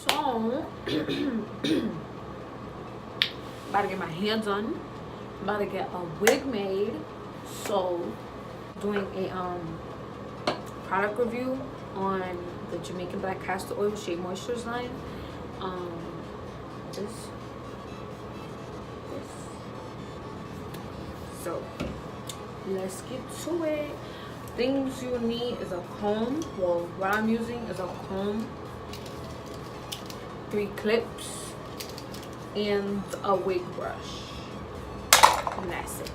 So, about to get my hair done. I'm about to get a wig made. So, doing a product review on the Jamaican Black Castor Oil Shape Moistures line. Um, this. So, let's get to it. Things you need is a comb. Well, what I'm using is a comb, 3 clips, and a wig brush. And that's it.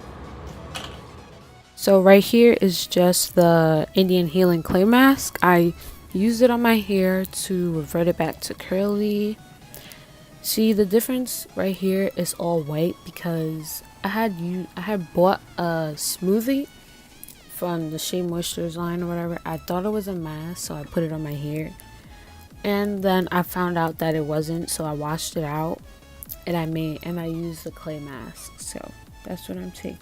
So right here is just the Indian Healing Clay Mask. I used it on my hair to revert it back to curly. See, the difference right here is all white because I had bought a smoothie from the Shae Moistures line or whatever. I thought it was a mask, so I put it on my hair. And then I found out that it wasn't, so I washed it out and I used the clay mask. So that's what I'm taking.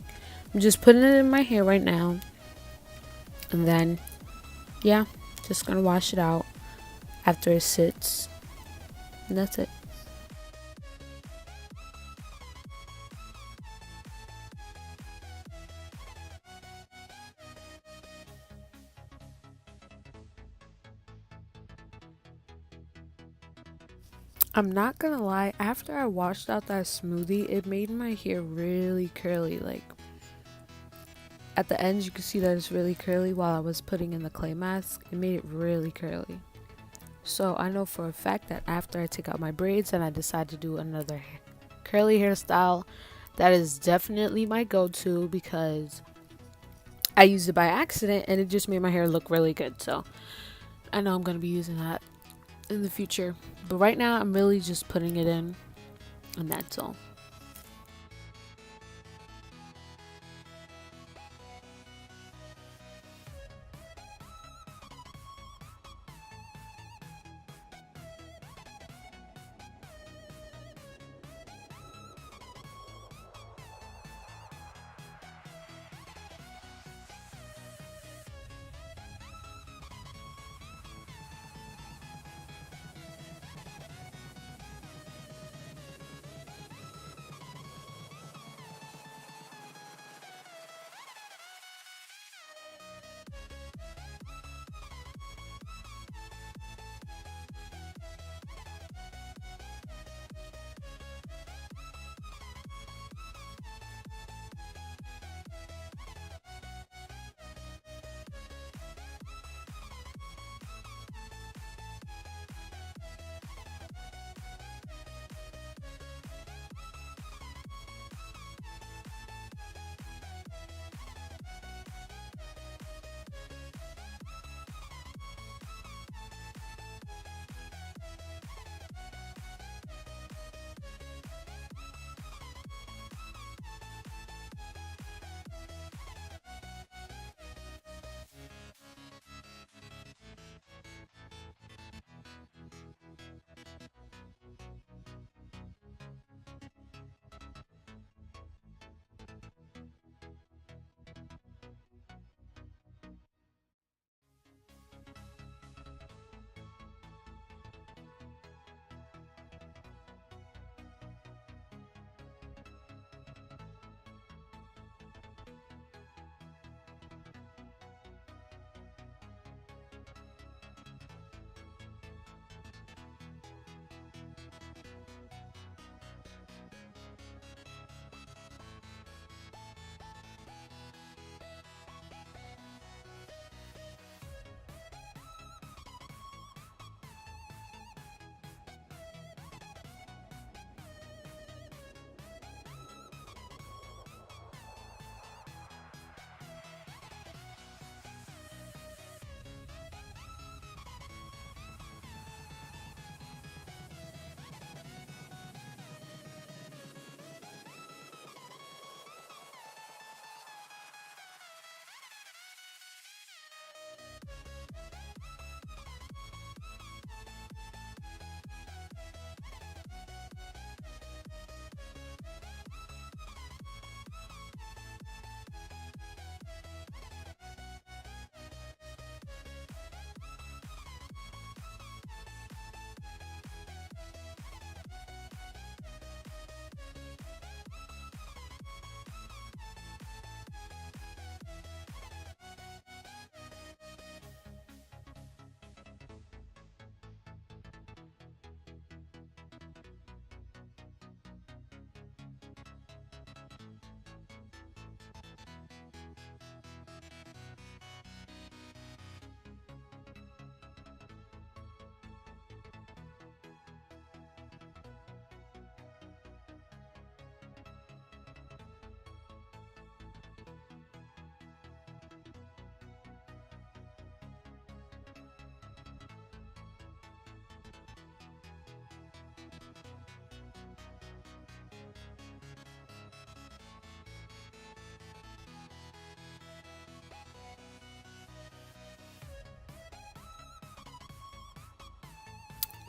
I'm just putting it in my hair right now. And then yeah, just gonna wash it out after it sits. And that's it. I'm not gonna lie, after I washed out that smoothie, it made my hair really curly. Like at the ends, you can see that it's really curly while I was putting in the clay mask. It made it really curly. So I know for a fact that after I take out my braids and I decide to do another curly hairstyle, that is definitely my go-to because I used it by accident and it just made my hair look really good. So I know I'm gonna be using that in the future, but right now I'm really just putting it in, and that's all.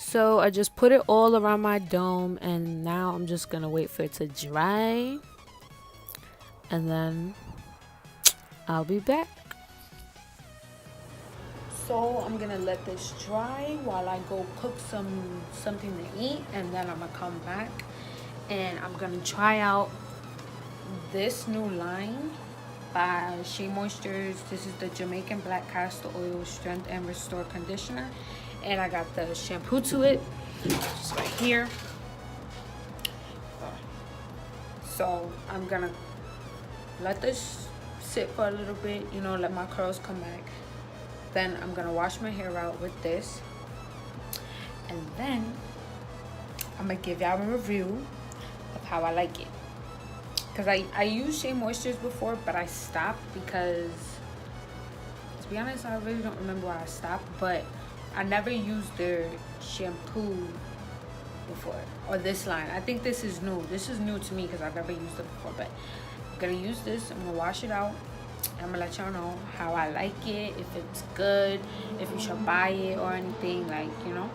So I just put it all around my dome, and now I'm just gonna wait for it to dry, and then I'll be back. So I'm gonna let this dry while I go cook something to eat, and then I'm gonna come back and I'm gonna try out this new line by Shea Moistures. This is the Jamaican Black Castor Oil Strength and Restore Conditioner, and I got the shampoo to it, just right here. So I'm gonna let this sit for a little bit, you know, let my curls come back. Then I'm gonna wash my hair out with this, and then I'm gonna give y'all a review of how I like it. Because I used Shea Moistures before, but I stopped because, to be honest, I really don't remember why I stopped, but I never used their shampoo before, or this line. I think this is new. This is new to me because I've never used it before, but I'm gonna use this. I'm gonna wash it out. I'm gonna let y'all know how I like it, if it's good, if you should buy it or anything, like, you know.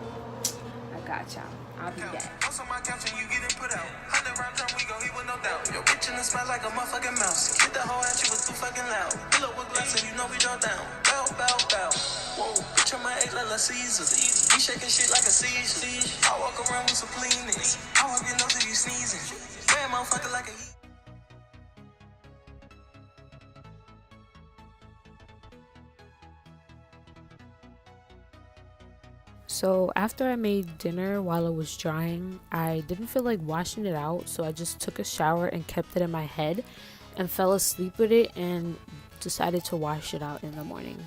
I got y'all. I'll be back. On my couch and you get it put out. 100 round drum, we go, he with no doubt. Your bitch in the spot like a motherfucking mouse. Hit the hoe at you was too fucking loud. Pull up with glass and you know we draw down. Bow, bow, bow. Whoa, bitch on my egg like La Caesar. He shaking shit like a seizure. I walk around with some Kleenex. I walk your nose if you sneezing. Man, motherfucker like a heat. So after I made dinner while it was drying, I didn't feel like washing it out, so I just took a shower and kept it in my head and fell asleep with it and decided to wash it out in the morning.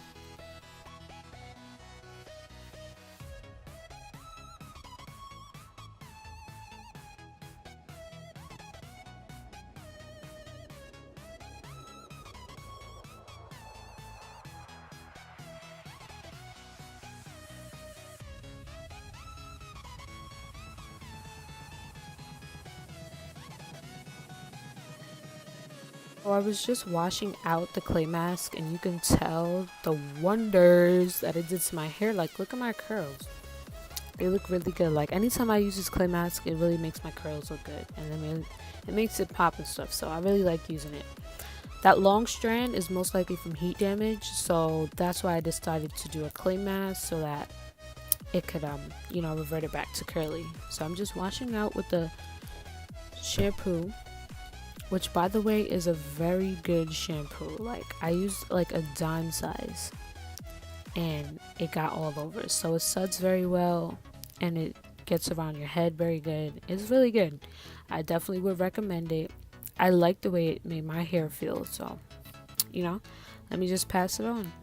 So I was just washing out the clay mask, and you can tell the wonders that it did to my hair. Like, look at my curls. They look really good. Like, anytime I use this clay mask, it really makes my curls look good, and then it makes it pop and stuff. So I really like using it. That long strand is most likely from heat damage, so that's why I decided to do a clay mask so that it could you know, revert it back to curly. So I'm just washing out with the shampoo, which, by the way, is a very good shampoo. Like, I used like a dime size and it got all over, so it suds very well and it gets around your head very good. It's really good. I definitely would recommend it. I like the way it made my hair feel, so, you know, let me just pass it on.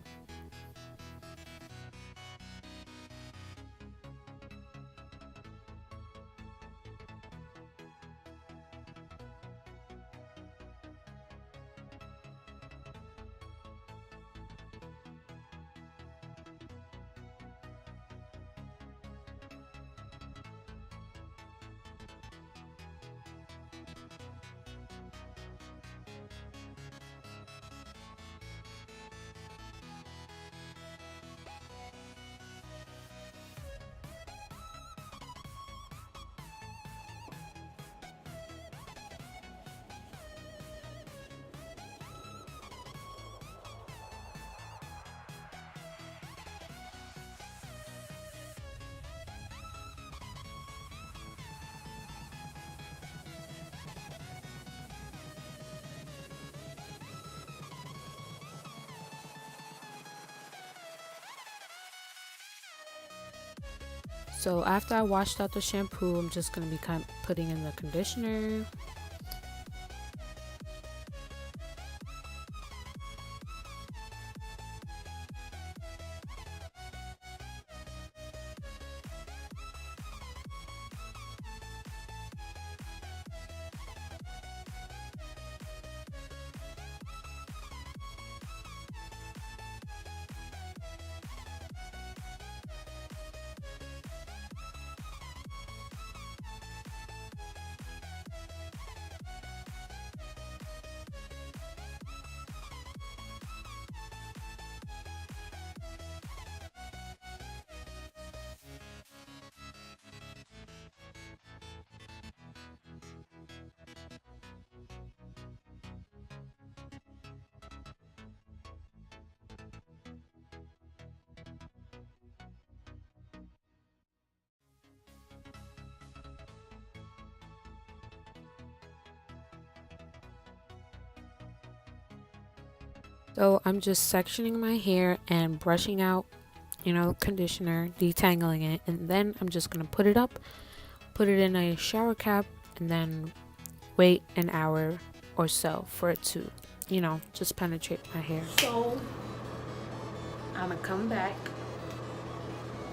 So after I washed out the shampoo, I'm just going to be putting in the conditioner. So I'm just sectioning my hair and brushing out, conditioner, detangling it, and then I'm just gonna put it up, put it in a shower cap, and then wait an hour or so for it to, just penetrate my hair. So I'm gonna come back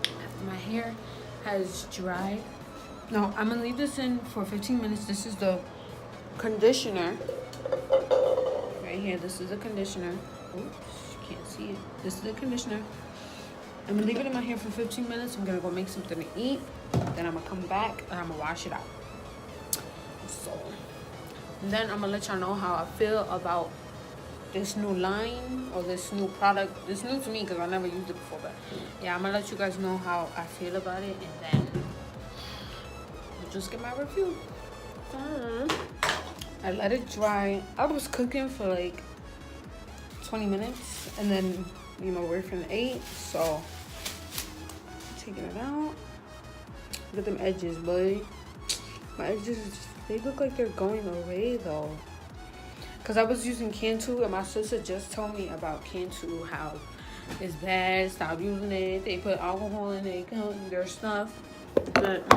after my hair has dried. No, I'm gonna leave this in for 15 minutes. This is the conditioner right here. This is the conditioner. Oops, can't see it. This is the conditioner. I'm gonna leave it in my hair for 15 minutes. I'm gonna go make something to eat. Then I'm gonna come back and I'm gonna wash it out. So, and then I'm gonna let y'all know how I feel about this new line or this new product. It's new to me because I never used it before, but yeah, I'm gonna let you guys know how I feel about it, and then we'll just get my review. I let it dry. I was cooking for like 20 minutes, and then my boyfriend ate, so I'm taking it out. Look at them edges, boy. My edges, they look like they're going away though. Cause I was using Cantu, and my sister just told me about Cantu, how it's bad. Stop using it. They put alcohol in their stuff. But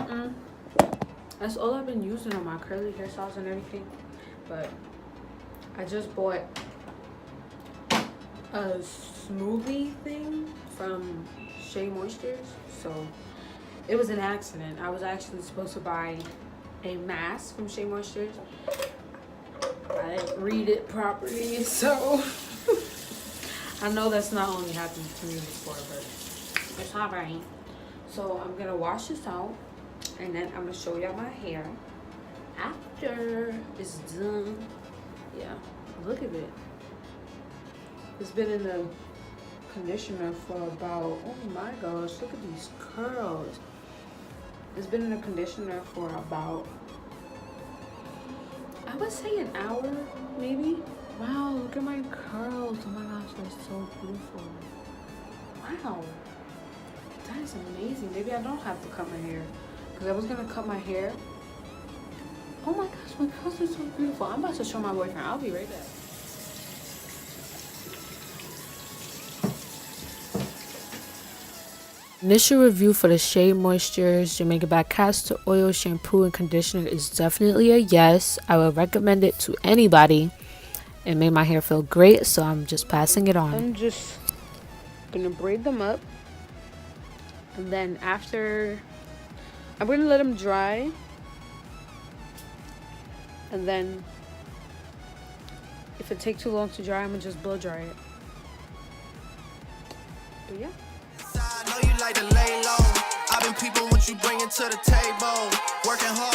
that's all I've been using on my curly hairstyles and everything. But I just bought a smoothie thing from Shae Moistures, so it was an accident. I was actually supposed to buy a mask from Shae Moistures. I didn't read it properly, so I know that's not only happened to me before, but it's not right. So I'm gonna wash this out, and then I'm gonna show y'all my hair after it's done. Yeah, look at it. It's been in the conditioner for about, oh my gosh, look at these curls. It's been in the conditioner for about, I would say an hour, maybe. Wow, look at my curls. Oh my gosh, they're so beautiful. Wow, that is amazing. Maybe I don't have to cut my hair, because I was gonna cut my hair. Oh my gosh, my curls are so beautiful. I'm about to show my boyfriend. I'll be right back. Initial review for the Shae Moistures Jamaican Black Castor Oil Shampoo and Conditioner is definitely a yes. I would recommend it to anybody. It made my hair feel great, so I'm just passing it on. I'm just gonna braid them up, and then after, I'm gonna let them dry, and then if it takes too long to dry, I'm gonna just blow dry it. But yeah. I know you like to lay low. I've been people what you bringing to the table. Working hard.